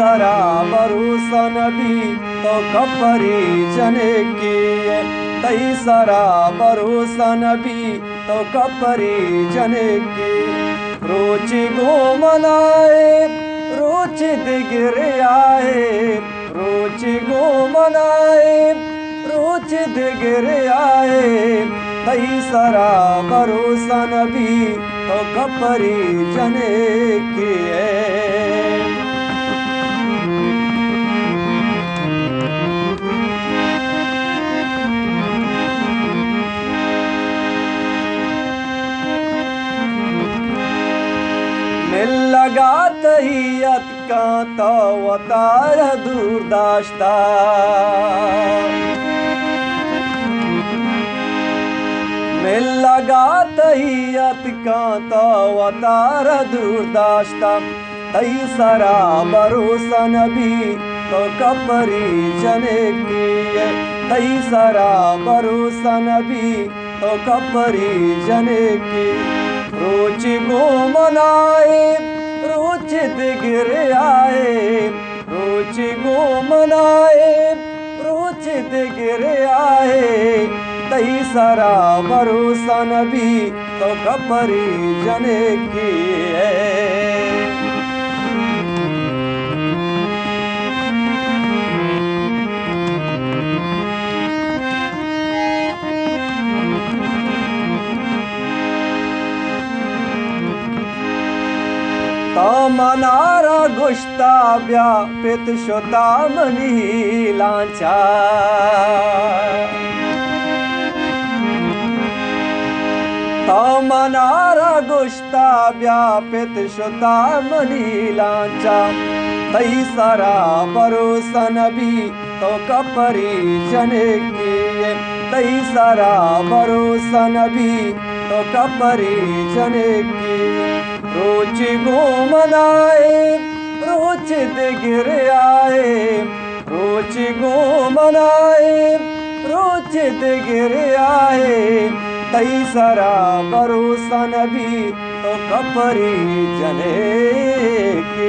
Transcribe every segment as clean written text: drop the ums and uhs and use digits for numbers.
सारा भरोसा नबी तो कपरी जने की, तई सारा भरोसा नबी तो कपरी जने की। रोच गो मनाए रोच दिगर आए, रोच गो मनाए रोच दिगर आए, तई सारा भरोसा नबी तो कपरी जने की। मिल लगा तहियत का तो वतार दूरदाश्ता, मिल लगा तहियत का तो वतार दूरदाश्ता, तई सारा भरोसा नबी तो कपरी जने की, तई सारा भरोसा नबी तो कपरी जने की। रोच गो मनाए रोच दिगर आए, रोच गो मनाए रोच दिगर आए, तई सारा भरोसा नबी तो कपरी जने की। मनारा गुश्ता व्यापित शोता मनी लांचा, मनारा गुश्ता व्यापित शोता मनी लांचा, तई सारा भरोसा नबी तो कपरी जने की, तई सारा भरोसा नबी तो कपरी जने की। रोच गो मनाए रोच दिगर आए, रोच गो मनाए रोच दिगर आए, तई सारा भरोसा नबी तो कपरी जने की।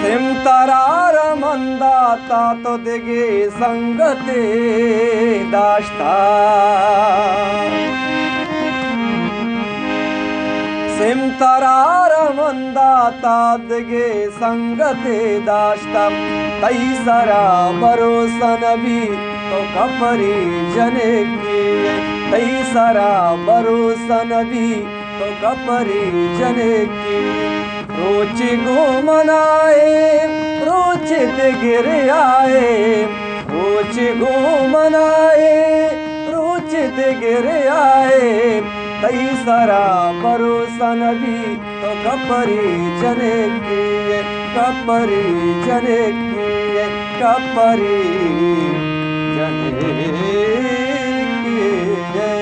सिमतरार मंदाता तो दिगे संगते दाश्ता, सिमतरार मंदाता दिगे संगते दाश्ता, तई सारा भरोसा नबी तो कपरी जने की, तई सारा भरोसा नबी तो कपरी जने की। रोच गो मनाए रोच दिगर आए, रोच गो मनाए रोच दिगर आए, तई सारा भरोसा नबी तो कपरी जने की, कपरी जने की, कपरी जने की।